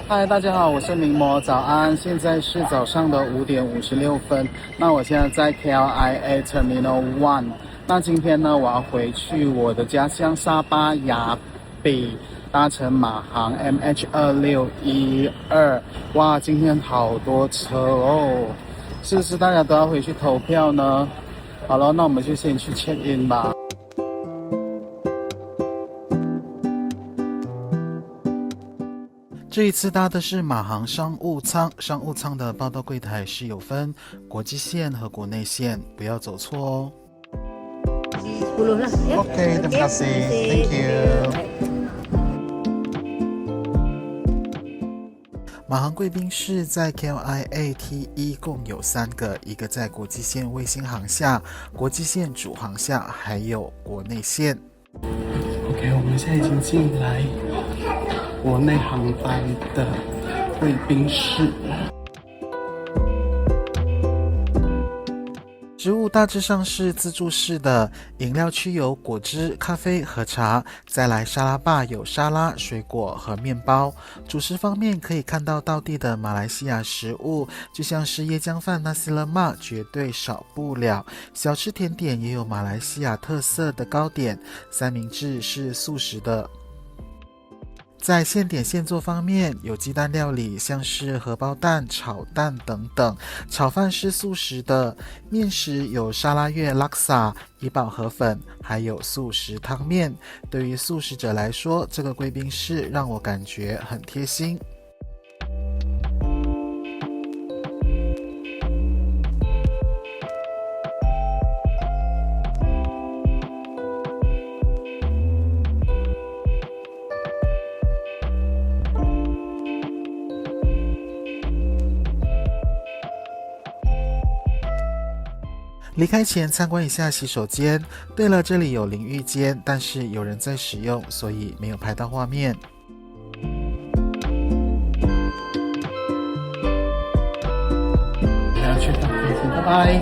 嗨，大家好，我是名模，早安。现在是早上的5:56。那我现在在 KLIA Terminal One。那今天呢，我要回去我的家乡沙巴雅比，搭乘马航 MH2612。哇，今天好多车哦，是不是大家都要回去投票呢？好了，那我们就先去 check in 吧。这一次搭的是马航商务舱，商务舱的报到柜台是有分国际线和国内线，不要走错哦。10 lah ya. OK， terima kasih，Thank you。马航贵宾室在 KLIA T1共有3个，一个在国际线卫星航厦、国际线主航厦，还有国内线。OK， 我们现在已经进来国内航班的贵宾室。食物大致上是自助式的，饮料区有果汁、咖啡和茶，再来沙拉吧有沙拉、水果和面包。主食方面可以看到道地的马来西亚食物，就像是椰浆饭、nasi lemak 绝对少不了。小吃甜点也有马来西亚特色的糕点，三明治是素食的。在现点现做方面，有鸡蛋料理，像是荷包蛋、炒蛋等等。炒饭是素食的，面食有沙拉月、拉萨、怡宝河粉，还有素食汤面。对于素食者来说，这个贵宾室让我感觉很贴心。离开前参观一下洗手间。对了，这里有淋浴间，但是有人在使用，所以没有拍到画面。我要去搭飞机，拜拜。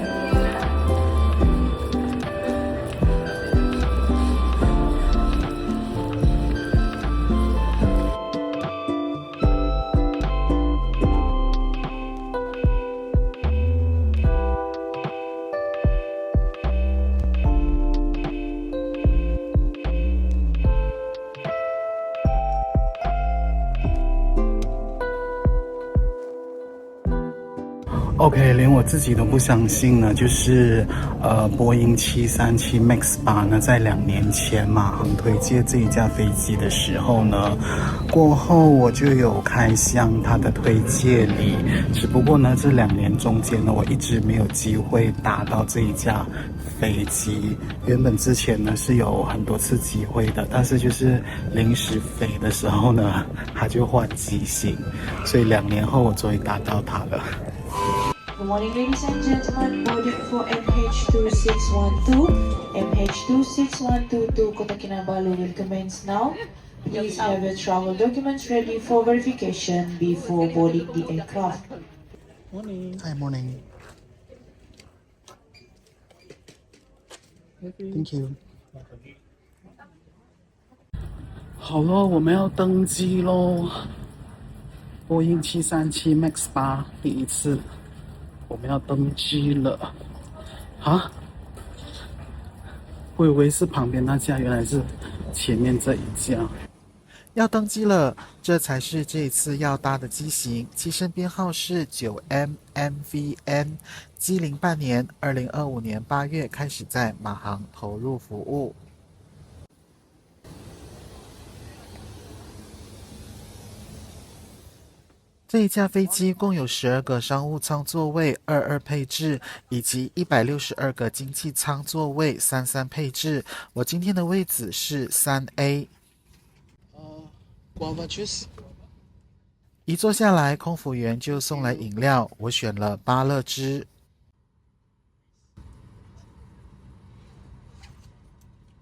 OK， 连我自己都不相信呢，就是波音737 MAX 8呢，在2年前马航推介这一架飞机的时候呢，过后我就有开箱它的推介礼，只不过呢，这2年中间呢，我一直没有机会打到这一架飞机。原本之前呢是有很多次机会的，但是就是临时飞的时候呢，它就换机型，所以2年后我终于打到它了。Good morning, ladies and gentlemen. Boarding for MH2612. MH26122 Kota Kinabalu will commence now. Please have your travel documents ready for verification before boarding the aircraft. Morning. Hi, morning. Thank you. 好咯，我们要登机咯。波音737 MAX 8第一次。我们要登机了啊！我以为是旁边那家，原来是前面这一家。要登机了，这才是这一次要搭的机型，机身编号是 9MMVN， 机龄半年，2025年8月开始在马航投入服务。这一架飞机共有12个商务舱座位22配置，以及162个经济舱座位33配置。我今天的位子是 3A。Guava juice。一坐下来，空服员就送来饮料，我选了芭乐汁。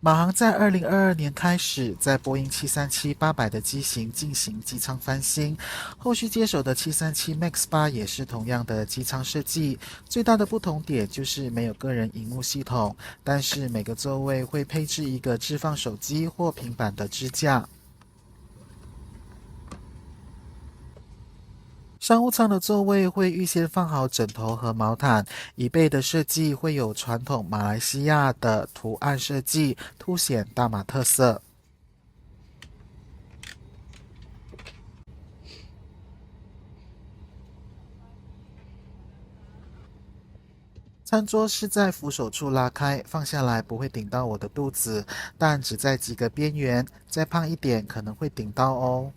马航在2022年开始在波音737-800的机型进行机舱翻新，后续接手的737 MAX 8也是同样的机舱设计。最大的不同点就是没有个人萤幕系统，但是每个座位会配置一个置放手机或平板的支架。商务舱的座位会预先放好枕头和毛毯，椅背的设计会有传统马来西亚的图案设计，凸显大马特色。餐桌是在扶手处拉开，放下来不会顶到我的肚子，但只在几个边缘，再胖一点可能会顶到哦。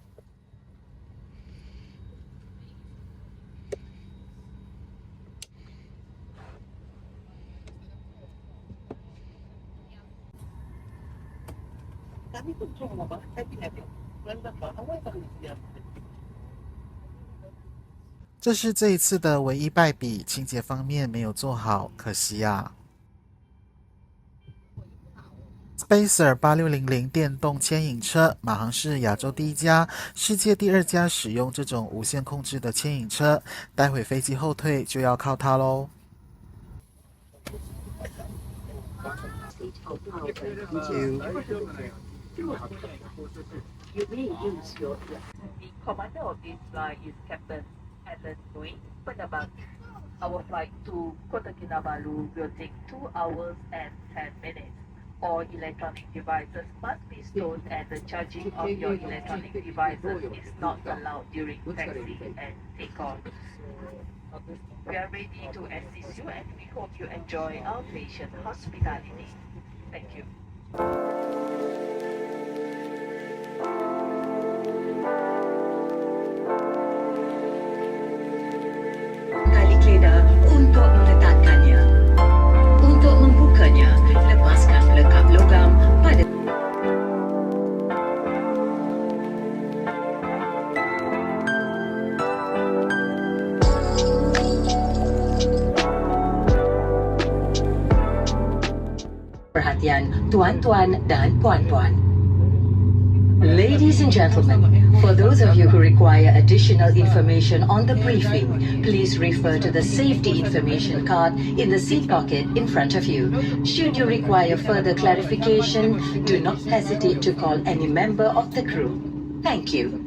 这是这一次的唯一败笔，清洁方面没有做好，可惜啊。Spacer 8600电动牵引车，马航是亚洲第一家，世界第2家使用这种无线控制的牵引车。待会飞机后退就要靠它喽。The commander of this flight is Captain Alan Nui Penerbang. Our flight to Kota Kinabalu will take 2 hours and 10 minutes. All electronic devices must be stored and the charging of your electronic devices is not allowed during taxi and takeoff. We are ready to assist you and we hope you enjoy our patient hospitality. Thank you. Tali kleda untuk meletakkannya. Untuk membukanya, lepaskan pelekat logam pada perhatian tuan-tuan dan puan-puan. Ladies and gentlemen, for those of you who require additional information on the briefing, please refer to the safety information card in the seat pocket in front of you. Should you require further clarification, do not hesitate to call any member of the crew. Thank you. “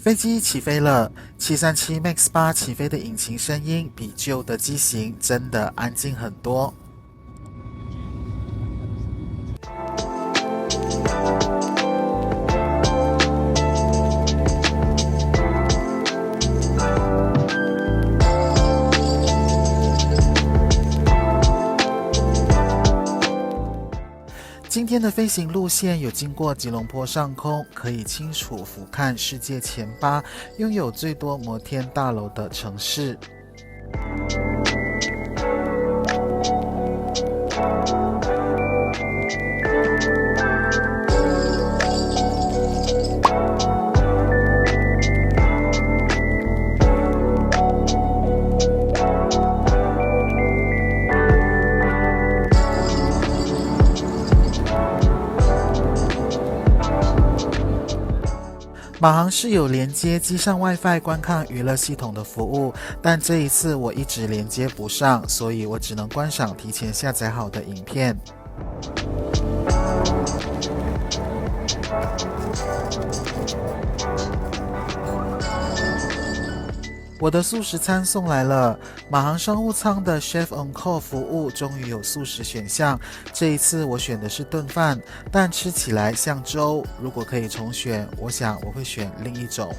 飞机起飞了，737 MAX 8起飞的引擎声音比旧的机型真的安静很多。天的飞行路线有经过吉隆坡上空，可以清楚俯瞰世界前8拥有最多摩天大楼的城市。马航是有连接机上 WiFi 观看娱乐系统的服务，但这一次我一直连接不上，所以我只能观赏提前下载好的影片。我的素食餐送来了，马航商务舱的 Chef on Call 服务终于有素食选项。这一次我选的是炖饭，但吃起来像粥。如果可以重选，我想我会选另一种。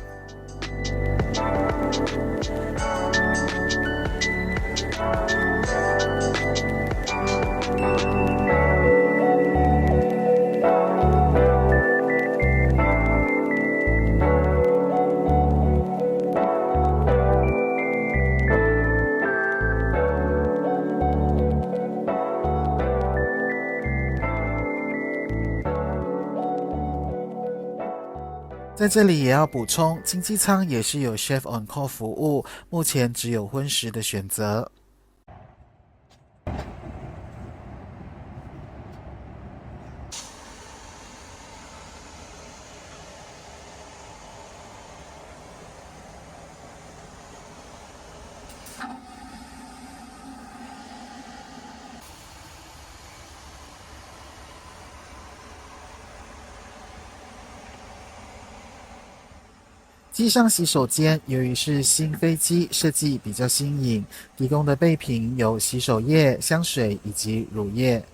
在这里也要补充，经济舱也是有 Chef on Call 服务，目前只有荤食的选择。机上洗手间由于是新飞机，设计比较新颖，提供的备品有洗手液、香水以及乳液。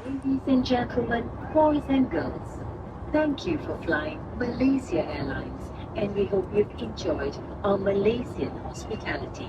Ladies and gentlemen, boys and girls, thank you for flying Malaysia Airlines, and we hope you've enjoyed our Malaysian hospitality.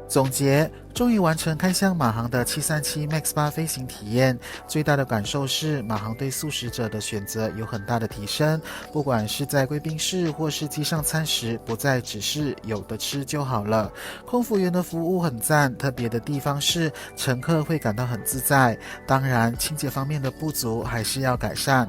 总结，终于完成开向马航的737 MAX 8飞行体验。最大的感受是，马航对素食者的选择有很大的提升，不管是在贵宾室或是机上餐食，不再只是有的吃就好了。空服员的服务很赞，特别的地方是乘客会感到很自在。当然，清洁方面的不足还是要改善。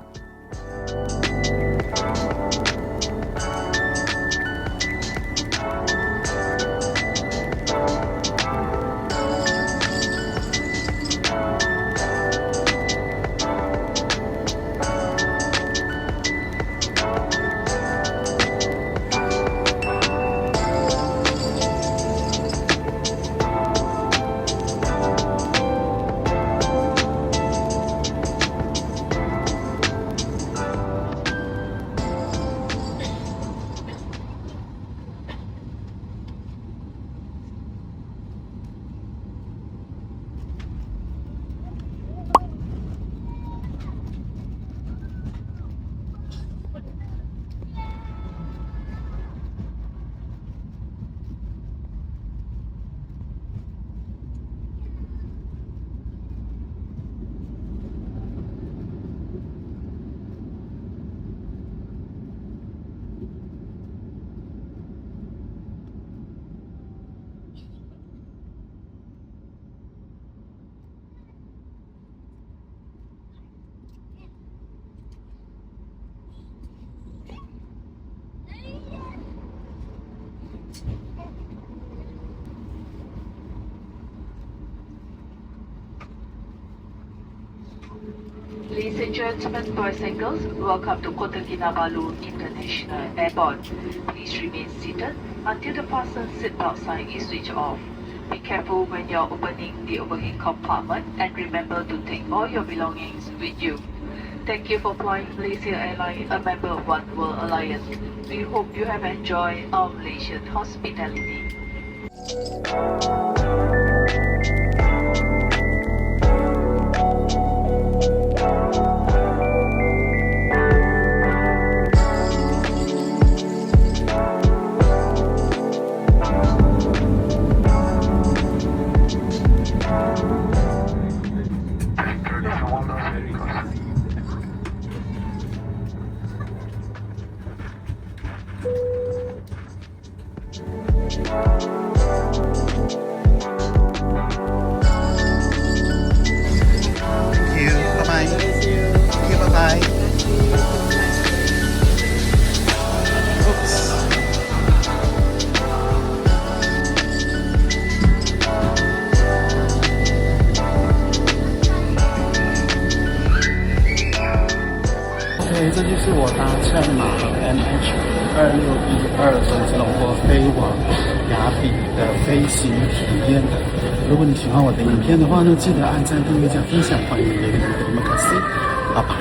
Ladies and gentlemen, boys and girls, welcome to Kota Kinabalu International Airport. Please remain seated until the fasten seatbelt sign is switched off. Be careful when you're opening the overhead compartment and remember to take all your belongings with you. Thank you for flying Malaysia Airlines, a member of One World Alliance. We hope you have enjoyed our Malaysian hospitality. 这就是我搭乘马航 MH2612从吉隆坡飞往雅比的飞行体验。如果你喜欢我的影片的话呢，记得按赞、订阅、加分享，欢迎留言给我们可惜，拜拜。